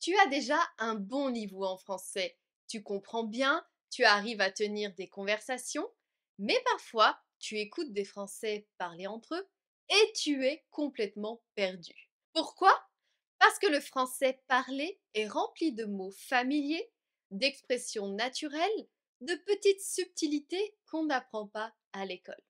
Tu as déjà un bon niveau en français. Tu comprends bien, tu arrives à tenir des conversations, mais parfois tu écoutes des Français parler entre eux et tu es complètement perdu. Pourquoi? Parce que le français parlé est rempli de mots familiers, d'expressions naturelles, de petites subtilités qu'on n'apprend pas à l'école.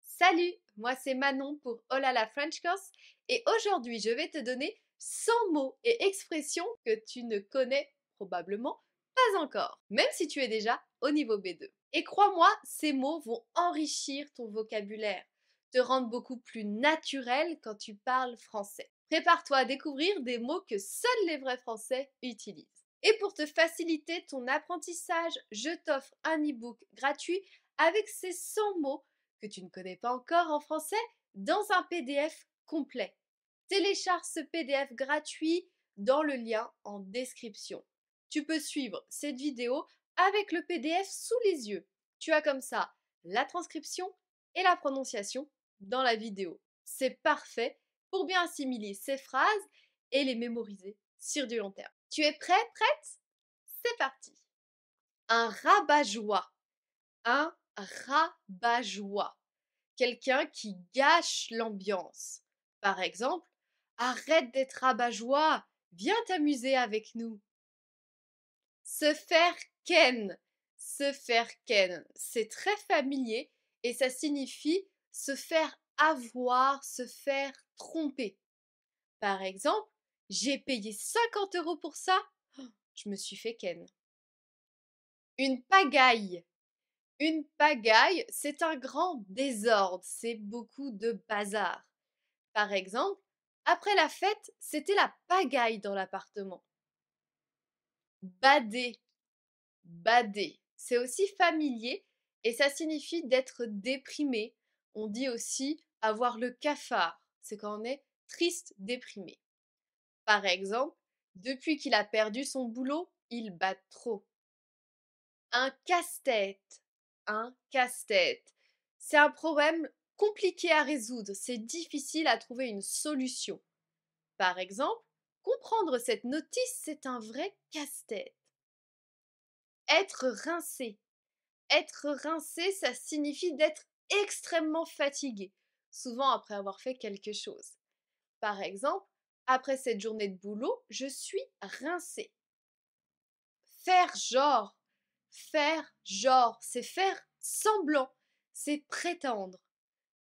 Salut, moi c'est Manon pour Hola la French Course et aujourd'hui je vais te donner 100 mots et expressions que tu ne connais probablement pas encore, même si tu es déjà au niveau B2. Et crois-moi, ces mots vont enrichir ton vocabulaire, te rendre beaucoup plus naturel quand tu parles français. Prépare-toi à découvrir des mots que seuls les vrais Français utilisent. Et pour te faciliter ton apprentissage, je t'offre un e-book gratuit avec ces 100 mots que tu ne connais pas encore en français dans un PDF complet. Télécharge ce PDF gratuit dans le lien en description. Tu peux suivre cette vidéo avec le PDF sous les yeux. Tu as comme ça la transcription et la prononciation dans la vidéo. C'est parfait pour bien assimiler ces phrases et les mémoriser sur du long terme. Tu es prêt, prête? C'est parti. Un rabat-joie. Un rabat-joie. Quelqu'un qui gâche l'ambiance. Par exemple, arrête d'être rabat-joie, viens t'amuser avec nous. Se faire ken. Se faire ken. C'est très familier et ça signifie se faire avoir, se faire tromper. Par exemple, j'ai payé 50 € pour ça, je me suis fait ken. Une pagaille. Une pagaille, c'est un grand désordre, c'est beaucoup de bazar. Par exemple, après la fête, c'était la pagaille dans l'appartement. Bader. Bader. C'est aussi familier et ça signifie d'être déprimé. On dit aussi avoir le cafard. C'est quand on est triste, déprimé. Par exemple, depuis qu'il a perdu son boulot, il bade trop. Un casse-tête. Un casse-tête. C'est un problème compliqué à résoudre. C'est difficile à trouver une solution. Par exemple, comprendre cette notice, c'est un vrai casse-tête. Être rincé. Être rincé, ça signifie d'être extrêmement fatigué, souvent après avoir fait quelque chose. Par exemple, après cette journée de boulot, je suis rincé. Faire genre. Faire genre, c'est faire semblant, c'est prétendre.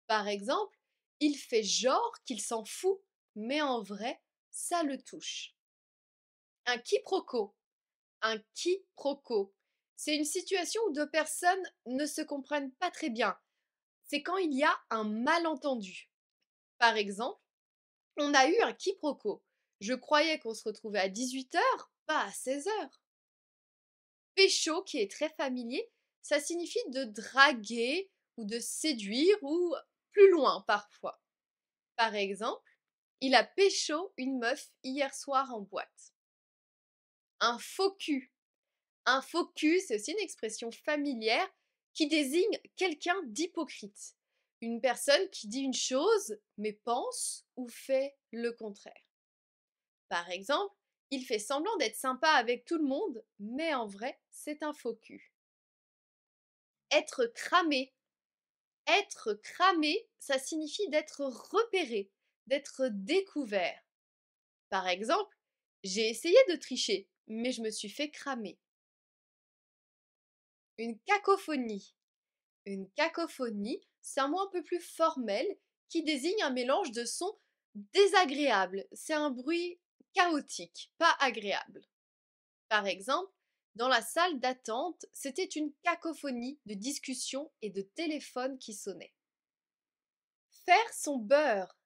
Par exemple, il fait genre qu'il s'en fout, mais en vrai, ça le touche. Un quiproquo. Un quiproquo. C'est une situation où deux personnes ne se comprennent pas très bien. C'est quand il y a un malentendu. Par exemple, on a eu un quiproquo. Je croyais qu'on se retrouvait à 18 heures, pas à 16 heures. Pécho, qui est très familier, ça signifie de draguer ou de séduire ou plus loin parfois. Par exemple, il a pécho une meuf hier soir en boîte. Un faux cul. Un faux cul, c'est aussi une expression familière qui désigne quelqu'un d'hypocrite. Une personne qui dit une chose mais pense ou fait le contraire. Par exemple, il fait semblant d'être sympa avec tout le monde, mais en vrai, c'est un faux cul. Être cramé. Être cramé, ça signifie d'être repéré, d'être découvert. Par exemple, j'ai essayé de tricher, mais je me suis fait cramer. Une cacophonie. Une cacophonie, c'est un mot un peu plus formel qui désigne un mélange de sons désagréables. C'est un bruit chaotique, pas agréable. Par exemple, dans la salle d'attente, c'était une cacophonie de discussions et de téléphones qui sonnaient. Faire son beurre.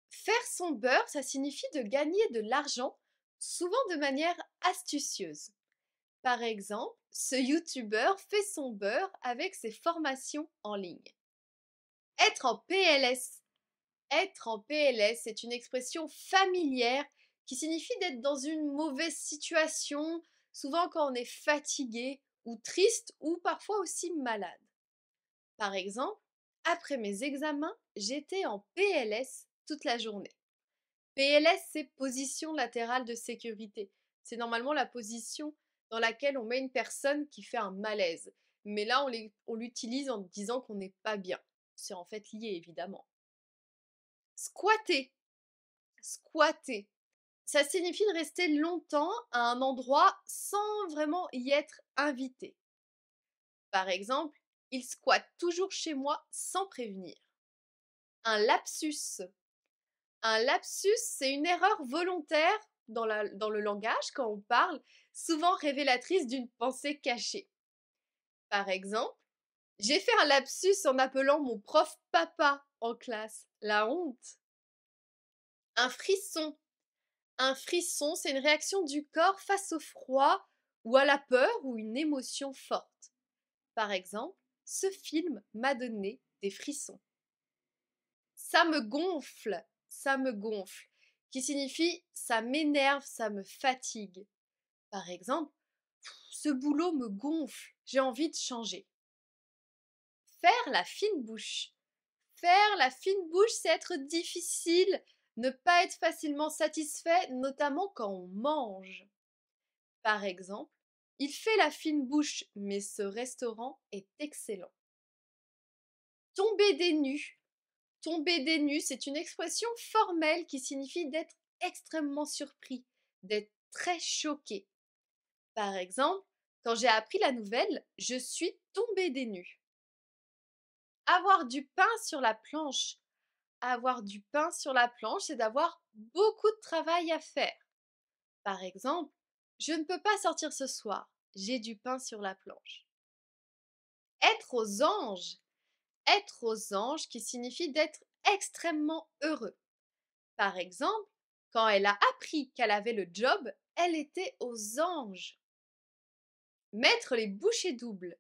Faire son beurre, ça signifie de gagner de l'argent, souvent de manière astucieuse. Par exemple, ce youtubeur fait son beurre avec ses formations en ligne. Être en PLS. Être en PLS, c'est une expression familière qui signifie d'être dans une mauvaise situation, souvent quand on est fatigué ou triste ou parfois aussi malade. Par exemple, après mes examens, j'étais en PLS toute la journée. PLS, c'est position latérale de sécurité. C'est normalement la position dans laquelle on met une personne qui fait un malaise. Mais là, on l'utilise en disant qu'on n'est pas bien. C'est en fait lié, évidemment. Squatter. Squatter. Ça signifie de rester longtemps à un endroit sans vraiment y être invité. Par exemple, il squatte toujours chez moi sans prévenir. Un lapsus. Un lapsus, c'est une erreur volontaire dans le langage quand on parle, souvent révélatrice d'une pensée cachée. Par exemple, j'ai fait un lapsus en appelant mon prof papa en classe. La honte. Un frisson. Un frisson, c'est une réaction du corps face au froid ou à la peur ou une émotion forte. Par exemple, ce film m'a donné des frissons. Ça me gonfle, qui signifie ça m'énerve, ça me fatigue. Par exemple, ce boulot me gonfle, j'ai envie de changer. Faire la fine bouche. Faire la fine bouche, c'est être difficile, ne pas être facilement satisfait, notamment quand on mange. Par exemple, il fait la fine bouche, mais ce restaurant est excellent. Tomber des nues. Tomber des nues, c'est une expression formelle qui signifie d'être extrêmement surpris, d'être très choqué. Par exemple, quand j'ai appris la nouvelle, je suis tombée des nues. Avoir du pain sur la planche. Avoir du pain sur la planche, c'est d'avoir beaucoup de travail à faire. Par exemple, je ne peux pas sortir ce soir, j'ai du pain sur la planche. Être aux anges. Être aux anges qui signifie d'être extrêmement heureux. Par exemple, quand elle a appris qu'elle avait le job, elle était aux anges. Mettre les bouchées doubles.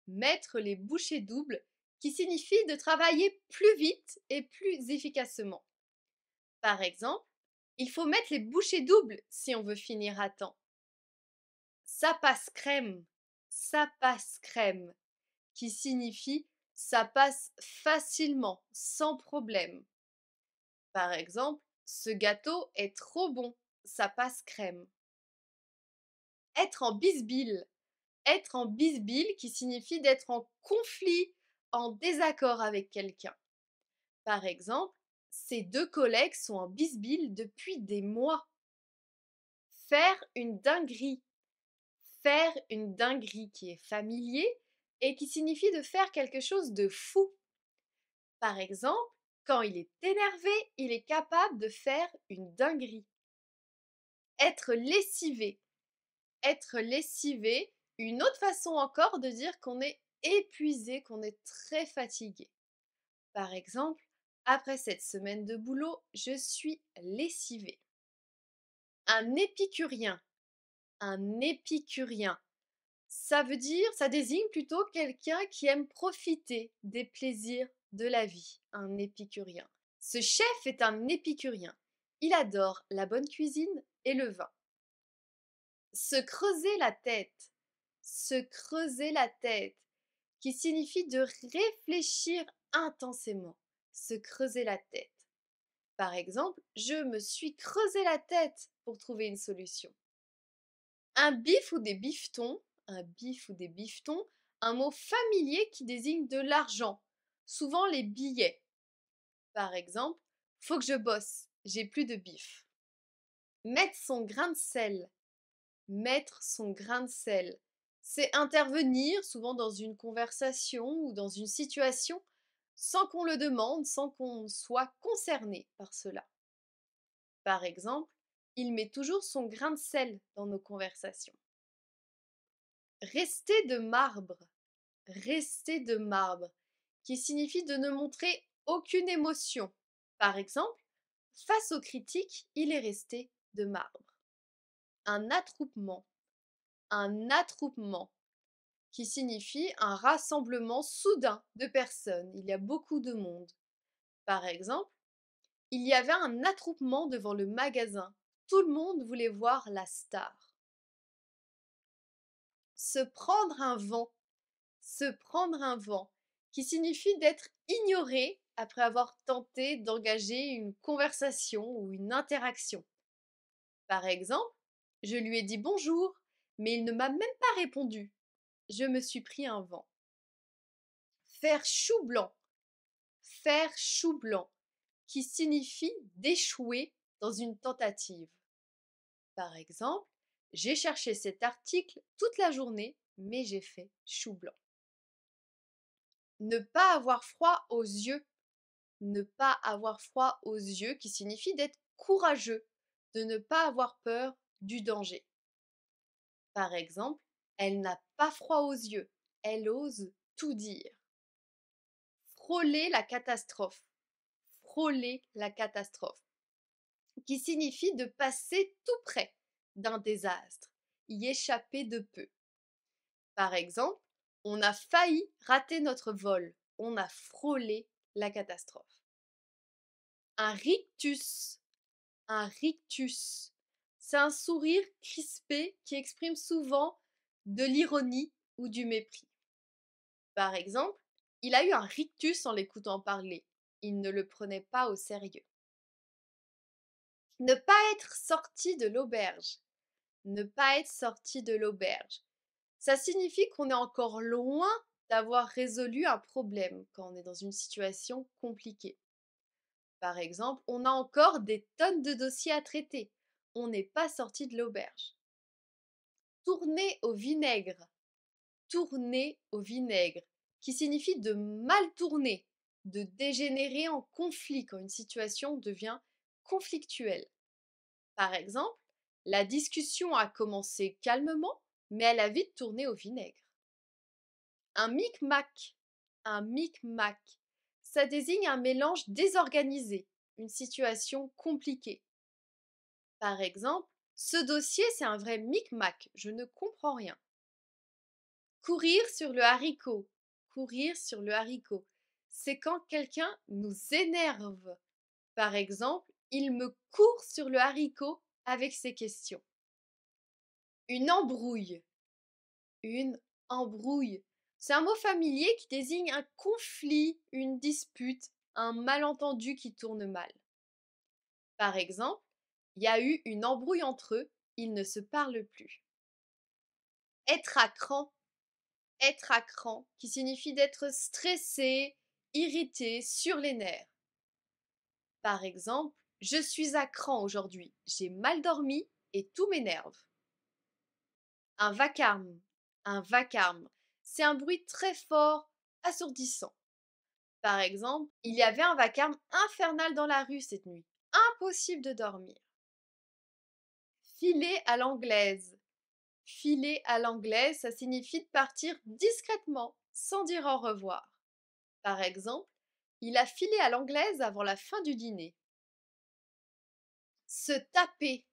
Mettre les bouchées doubles qui signifie de travailler plus vite et plus efficacement. Par exemple, il faut mettre les bouchées doubles si on veut finir à temps. Ça passe crème. Ça passe crème qui signifie ça passe facilement, sans problème. Par exemple, ce gâteau est trop bon, ça passe crème. Être en bisbille. Être en bisbille qui signifie d'être en conflit, en désaccord avec quelqu'un. Par exemple, ces deux collègues sont en bisbille depuis des mois. Faire une dinguerie. Faire une dinguerie qui est familier et qui signifie de faire quelque chose de fou. Par exemple, quand il est énervé, il est capable de faire une dinguerie. Être lessivé. Être lessivé, une autre façon encore de dire qu'on est épuisé, qu'on est très fatigué. Par exemple, après cette semaine de boulot, je suis lessivé. Un épicurien. Un épicurien. Ça désigne plutôt quelqu'un qui aime profiter des plaisirs de la vie, un épicurien. Ce chef est un épicurien. Il adore la bonne cuisine et le vin. Se creuser la tête. Se creuser la tête, qui signifie de réfléchir intensément. Se creuser la tête. Par exemple, je me suis creusé la tête pour trouver une solution. Un bif ou des bifetons, un bif ou des bifetons, un mot familier qui désigne de l'argent, souvent les billets. Par exemple, faut que je bosse, j'ai plus de bif. Mettre son grain de sel. Mettre son grain de sel. C'est intervenir, souvent dans une conversation ou dans une situation, sans qu'on le demande, sans qu'on soit concerné par cela. Par exemple, il met toujours son grain de sel dans nos conversations. Rester de marbre. Rester de marbre, qui signifie de ne montrer aucune émotion. Par exemple, face aux critiques, il est resté de marbre. Un attroupement. Un attroupement, qui signifie un rassemblement soudain de personnes. Il y a beaucoup de monde. Par exemple, il y avait un attroupement devant le magasin. Tout le monde voulait voir la star. Se prendre un vent. Se prendre un vent, qui signifie d'être ignoré après avoir tenté d'engager une conversation ou une interaction. Par exemple, Je lui ai dit bonjour, mais il ne m'a même pas répondu. Je me suis pris un vent. Faire chou blanc. Faire chou blanc, qui signifie d'échouer dans une tentative. Par exemple, j'ai cherché cet article toute la journée, mais j'ai fait chou blanc. Ne pas avoir froid aux yeux. Ne pas avoir froid aux yeux qui signifie d'être courageux, de ne pas avoir peur du danger. Par exemple, elle n'a pas froid aux yeux, elle ose tout dire. Frôler la catastrophe. Frôler la catastrophe, qui signifie de passer tout près d'un désastre, y échapper de peu. Par exemple, on a failli rater notre vol, on a frôlé la catastrophe. Un rictus. Un rictus. C'est un sourire crispé qui exprime souvent de l'ironie ou du mépris. Par exemple, il a eu un rictus en l'écoutant parler. Il ne le prenait pas au sérieux. Ne pas être sorti de l'auberge. Ne pas être sorti de l'auberge. Ça signifie qu'on est encore loin d'avoir résolu un problème quand on est dans une situation compliquée. Par exemple, on a encore des tonnes de dossiers à traiter. On n'est pas sorti de l'auberge. Tourner au vinaigre. Tourner au vinaigre, qui signifie de mal tourner, de dégénérer en conflit quand une situation devient conflictuelle. Par exemple, la discussion a commencé calmement, mais elle a vite tourné au vinaigre. Un micmac. Un micmac. Ça désigne un mélange désorganisé, une situation compliquée. Par exemple, ce dossier, c'est un vrai micmac, je ne comprends rien. Courir sur le haricot. Courir sur le haricot. C'est quand quelqu'un nous énerve. Par exemple, il me court sur le haricot avec ses questions. Une embrouille. Une embrouille. C'est un mot familier qui désigne un conflit, une dispute, un malentendu qui tourne mal. Par exemple, il y a eu une embrouille entre eux, ils ne se parlent plus. Être à cran. Être à cran, qui signifie d'être stressé, irrité, sur les nerfs. Par exemple, je suis à cran aujourd'hui, j'ai mal dormi et tout m'énerve. Un vacarme. Un vacarme. C'est un bruit très fort, assourdissant. Par exemple, il y avait un vacarme infernal dans la rue cette nuit. Impossible de dormir. Filer à l'anglaise. Filer à l'anglaise, ça signifie de partir discrètement, sans dire au revoir. Par exemple, il a filé à l'anglaise avant la fin du dîner. Se taper.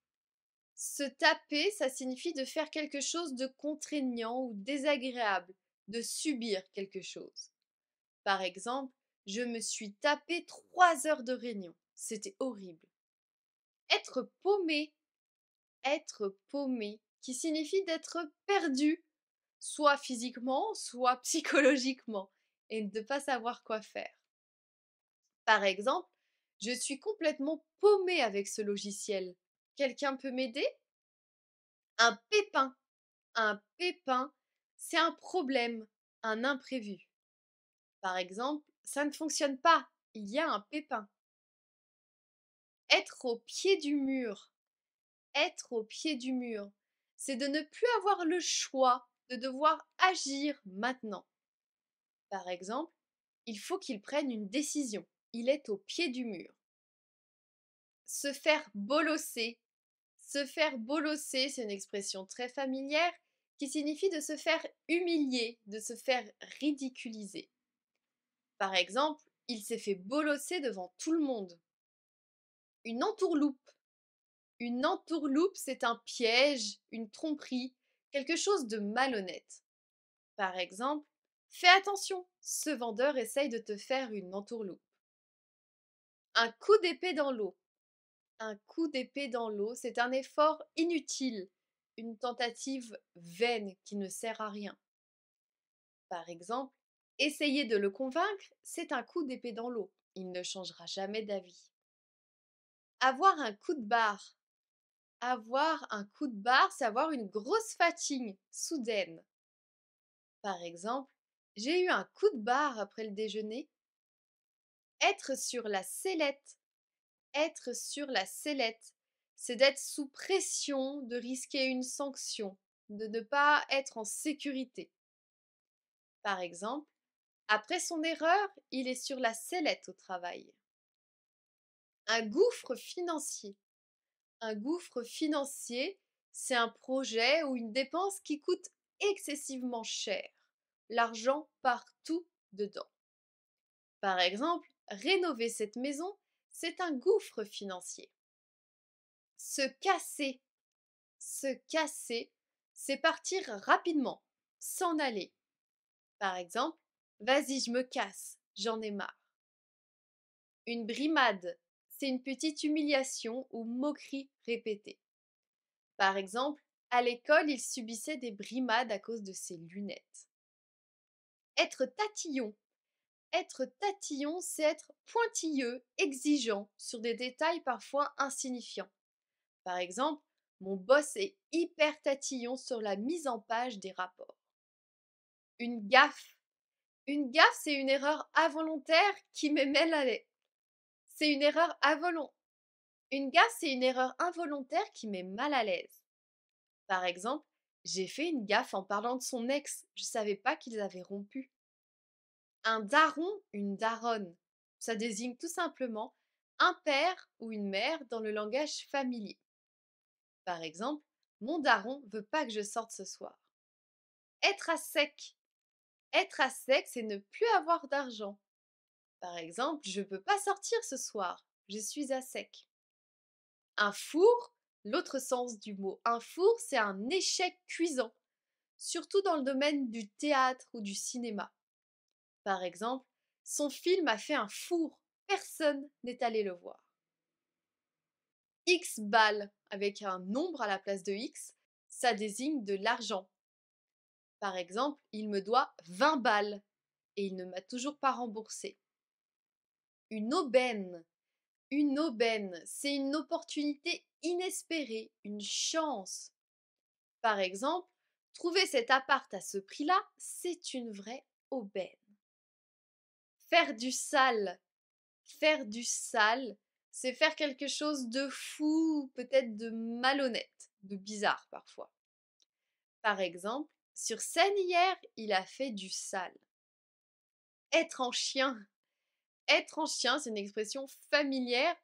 Se taper, ça signifie de faire quelque chose de contraignant ou désagréable, de subir quelque chose. Par exemple, je me suis tapé 3 heures de réunion. C'était horrible. Être paumé. Être paumé, qui signifie d'être perdu, soit physiquement, soit psychologiquement, et de ne pas savoir quoi faire. Par exemple, je suis complètement paumé avec ce logiciel. Quelqu'un peut m'aider? Un pépin. Un pépin, c'est un problème, un imprévu. Par exemple, ça ne fonctionne pas, il y a un pépin. Être au pied du mur. Être au pied du mur, c'est de ne plus avoir le choix, de devoir agir maintenant. Par exemple, il faut qu'il prenne une décision. Il est au pied du mur. Se faire bolosser. Se faire bolosser, c'est une expression très familière qui signifie de se faire humilier, de se faire ridiculiser. Par exemple, il s'est fait bolosser devant tout le monde. Une entourloupe. Une entourloupe, c'est un piège, une tromperie, quelque chose de malhonnête. Par exemple, fais attention, ce vendeur essaye de te faire une entourloupe. Un coup d'épée dans l'eau. Un coup d'épée dans l'eau, c'est un effort inutile, une tentative vaine qui ne sert à rien. Par exemple, essayer de le convaincre, c'est un coup d'épée dans l'eau. Il ne changera jamais d'avis. Avoir un coup de barre. Avoir un coup de barre, c'est avoir une grosse fatigue soudaine. Par exemple, j'ai eu un coup de barre après le déjeuner. Être sur la sellette. Être sur la sellette, c'est d'être sous pression, de risquer une sanction, de ne pas être en sécurité. Par exemple, après son erreur, il est sur la sellette au travail. Un gouffre financier. Un gouffre financier, c'est un projet ou une dépense qui coûte excessivement cher. L'argent part tout dedans. Par exemple, rénover cette maison, c'est un gouffre financier. Se casser. Se casser, c'est partir rapidement, s'en aller. Par exemple, vas-y, je me casse, j'en ai marre. Une brimade, c'est une petite humiliation ou moquerie répétée. Par exemple, à l'école, il subissait des brimades à cause de ses lunettes. Être tatillon. Être tatillon, c'est être pointilleux, exigeant sur des détails parfois insignifiants. Par exemple, mon boss est hyper tatillon sur la mise en page des rapports. Une gaffe. Une gaffe, c'est une erreur involontaire qui me met à l'aise. C'est une erreur Une gaffe, c'est une erreur involontaire qui met mal à l'aise. Par exemple, j'ai fait une gaffe en parlant de son ex. Je savais pas qu'ils avaient rompu. Un daron, une daronne. Ça désigne tout simplement un père ou une mère dans le langage familier. Par exemple, mon daron veut pas que je sorte ce soir. Être à sec. Être à sec, c'est ne plus avoir d'argent. Par exemple, je peux pas sortir ce soir, je suis à sec. Un four, l'autre sens du mot un four, c'est un échec cuisant, surtout dans le domaine du théâtre ou du cinéma. Par exemple, son film a fait un four, personne n'est allé le voir. X balles, avec un nombre à la place de X, ça désigne de l'argent. Par exemple, il me doit 20 balles et il ne m'a toujours pas remboursé. Une aubaine. Une aubaine, c'est une opportunité inespérée, une chance. Par exemple, trouver cet appart à ce prix-là, c'est une vraie aubaine. Faire du sale. Faire du sale, c'est faire quelque chose de fou, peut-être de malhonnête, de bizarre parfois. Par exemple, sur scène hier, il a fait du sale. Être en chien. Être en chien, c'est une expression familière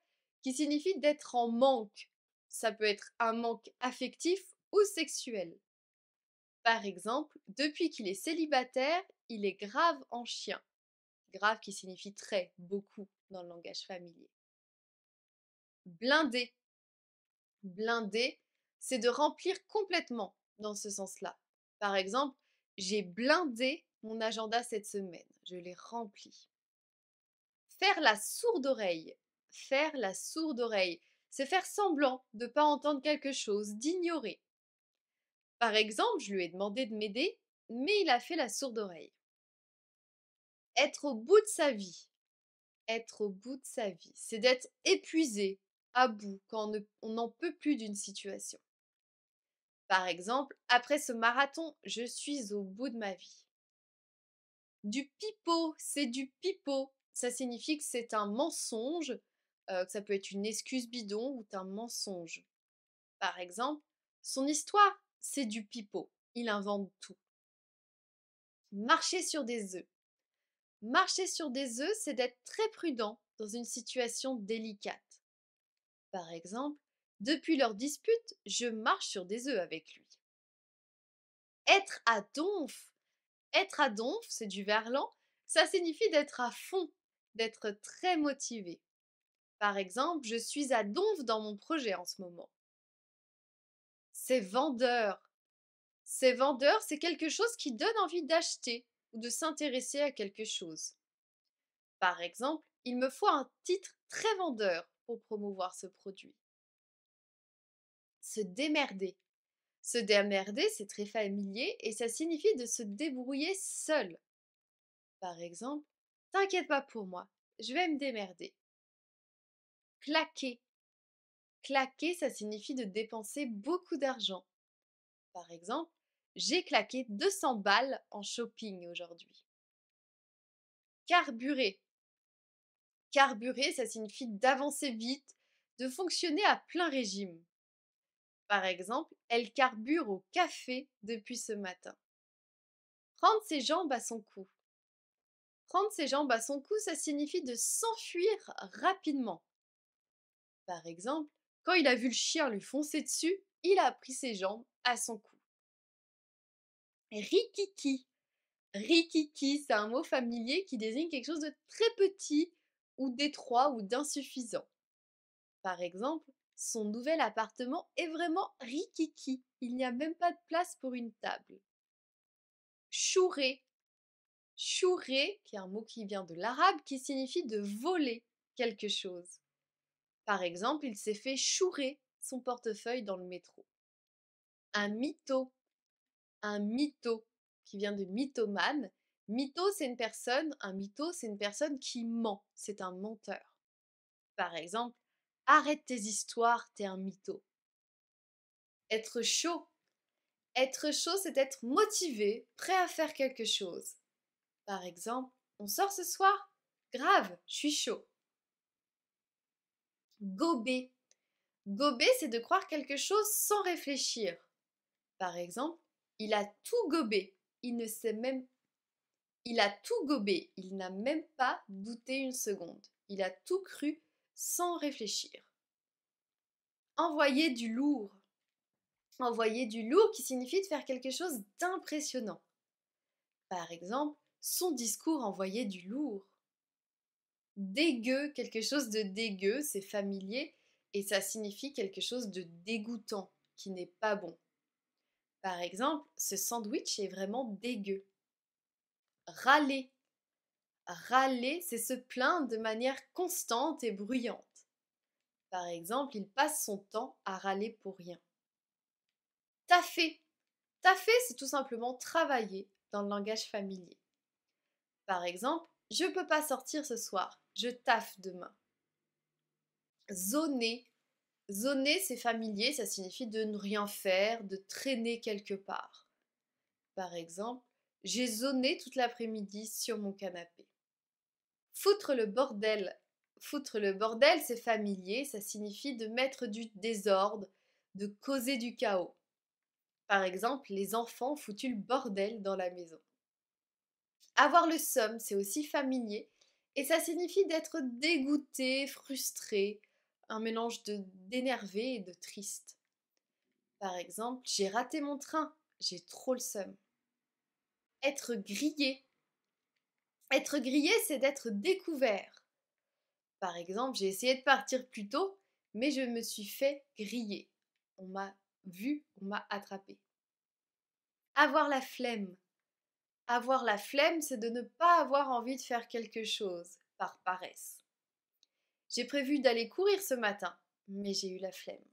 qui signifie d'être en manque. Ça peut être un manque affectif ou sexuel. Par exemple, depuis qu'il est célibataire, il est grave en chien. Grave qui signifie très, beaucoup dans le langage familier. Blindé. Blindé, c'est de remplir complètement dans ce sens-là. Par exemple, j'ai blindé mon agenda cette semaine. Je l'ai rempli. Faire la sourde oreille. Faire la sourde oreille, c'est faire semblant de ne pas entendre quelque chose, d'ignorer. Par exemple, je lui ai demandé de m'aider, mais il a fait la sourde oreille. Être au bout de sa vie. Être au bout de sa vie, c'est d'être épuisé, à bout, quand on n'en peut plus d'une situation. Par exemple, après ce marathon, je suis au bout de ma vie. Du pipeau, c'est du pipeau. Ça signifie que c'est un mensonge, que ça peut être une excuse bidon ou un mensonge. Par exemple, son histoire, c'est du pipeau. Il invente tout. Marcher sur des œufs. Marcher sur des œufs, c'est d'être très prudent dans une situation délicate. Par exemple, depuis leur dispute, je marche sur des œufs avec lui. Être à donf. Être à donf, c'est du verlan, ça signifie d'être à fond, d'être très motivé. Par exemple, je suis à donf dans mon projet en ce moment. C'est vendeur. C'est vendeur, c'est quelque chose qui donne envie d'acheter ou de s'intéresser à quelque chose. Par exemple, il me faut un titre très vendeur pour promouvoir ce produit. Se démerder. Se démerder, c'est très familier et ça signifie de se débrouiller seul. Par exemple, t'inquiète pas pour moi, je vais me démerder. Claquer. Claquer, ça signifie de dépenser beaucoup d'argent. Par exemple, j'ai claqué 200 balles en shopping aujourd'hui. Carburer. Carburer, ça signifie d'avancer vite, de fonctionner à plein régime. Par exemple, elle carbure au café depuis ce matin. Prendre ses jambes à son cou. Prendre ses jambes à son cou, ça signifie de s'enfuir rapidement. Par exemple, quand il a vu le chien lui foncer dessus, il a pris ses jambes à son cou. Rikiki. Rikiki, c'est un mot familier qui désigne quelque chose de très petit ou d'étroit ou d'insuffisant. Par exemple, son nouvel appartement est vraiment rikiki. Il n'y a même pas de place pour une table. Chourer. Chourer, qui est un mot qui vient de l'arabe, qui signifie de voler quelque chose. Par exemple, il s'est fait chourer son portefeuille dans le métro. Un mytho. Un mytho, qui vient de mythomane. Mytho, c'est une personne, un mytho, c'est une personne qui ment, c'est un menteur. Par exemple, arrête tes histoires, t'es un mytho. Être chaud. Être chaud, c'est être motivé, prêt à faire quelque chose. Par exemple, on sort ce soir? Grave, je suis chaud. Gober. Gober, c'est de croire quelque chose sans réfléchir. Par exemple, il a tout gobé. Il a tout gobé. Il n'a même pas douté une seconde. Il a tout cru sans réfléchir. Envoyer du lourd. Envoyer du lourd qui signifie de faire quelque chose d'impressionnant. Par exemple, son discours envoyait du lourd. Dégueu, quelque chose de dégueu, c'est familier et ça signifie quelque chose de dégoûtant, qui n'est pas bon. Par exemple, ce sandwich est vraiment dégueu. Râler. Râler, c'est se plaindre de manière constante et bruyante. Par exemple, il passe son temps à râler pour rien. Taffer. Taffer, c'est tout simplement travailler dans le langage familier. Par exemple, je peux pas sortir ce soir, je taffe demain. Zoner. Zoner, c'est familier, ça signifie de ne rien faire, de traîner quelque part. Par exemple, j'ai zoné toute l'après-midi sur mon canapé. Foutre le bordel. Foutre le bordel, c'est familier, ça signifie de mettre du désordre, de causer du chaos. Par exemple, les enfants ont foutu le bordel dans la maison. Avoir le seum, c'est aussi familier et ça signifie d'être dégoûté, frustré, un mélange d'énervé et de triste. Par exemple, j'ai raté mon train, j'ai trop le seum. Être grillé. Être grillé, c'est d'être découvert. Par exemple, j'ai essayé de partir plus tôt, mais je me suis fait griller. On m'a vu, on m'a attrapé. Avoir la flemme. Avoir la flemme, c'est de ne pas avoir envie de faire quelque chose, par paresse. J'ai prévu d'aller courir ce matin, mais j'ai eu la flemme.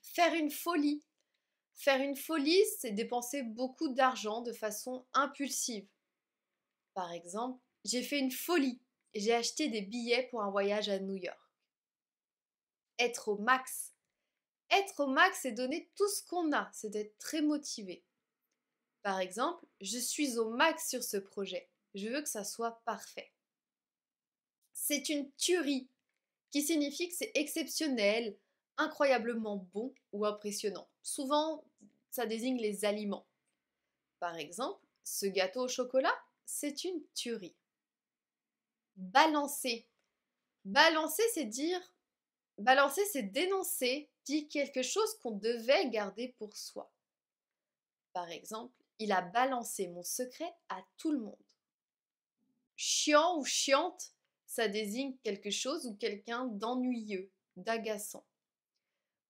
Faire une folie. Faire une folie, c'est dépenser beaucoup d'argent de façon impulsive. Par exemple, j'ai fait une folie. J'ai acheté des billets pour un voyage à New York. Être au max. Être au max, c'est donner tout ce qu'on a, c'est d'être très motivé. Par exemple, je suis au max sur ce projet. Je veux que ça soit parfait. C'est une tuerie, qui signifie que c'est exceptionnel, incroyablement bon ou impressionnant. Souvent, ça désigne les aliments. Par exemple, ce gâteau au chocolat, c'est une tuerie. Balancer. Balancer, c'est dire... Balancer, c'est dénoncer, dire quelque chose qu'on devait garder pour soi. Par exemple, il a balancé mon secret à tout le monde. Chiant ou chiante, ça désigne quelque chose ou quelqu'un d'ennuyeux, d'agaçant.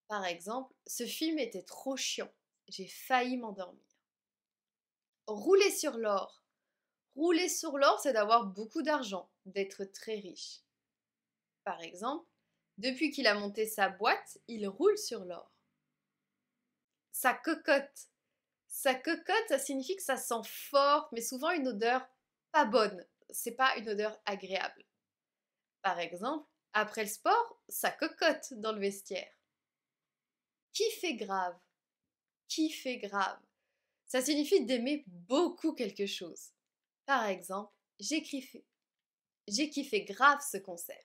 Par exemple, ce film était trop chiant, j'ai failli m'endormir. Rouler sur l'or. Rouler sur l'or, c'est d'avoir beaucoup d'argent, d'être très riche. Par exemple, depuis qu'il a monté sa boîte, il roule sur l'or. Sa cocotte. Sa cocotte, ça signifie que ça sent fort, mais souvent une odeur pas bonne. C'est pas une odeur agréable. Par exemple, après le sport, ça cocotte dans le vestiaire. Kiffer grave. Kiffer grave. Ça signifie d'aimer beaucoup quelque chose. Par exemple, j'ai kiffé. J'ai kiffé grave ce concert.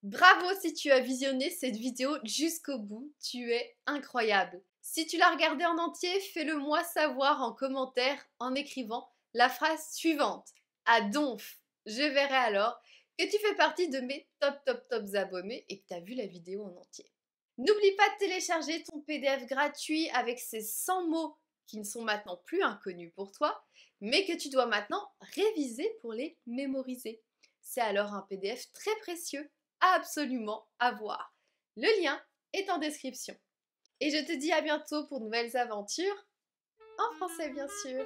Bravo si tu as visionné cette vidéo jusqu'au bout, tu es incroyable. Si tu l'as regardée en entier, fais-le moi savoir en commentaire en écrivant la phrase suivante. À donf, je verrai alors que tu fais partie de mes top abonnés et que tu as vu la vidéo en entier. N'oublie pas de télécharger ton PDF gratuit avec ces 100 mots qui ne sont maintenant plus inconnus pour toi, mais que tu dois maintenant réviser pour les mémoriser. C'est alors un PDF très précieux absolument à voir. Le lien est en description. Et je te dis à bientôt pour de nouvelles aventures, en français bien sûr.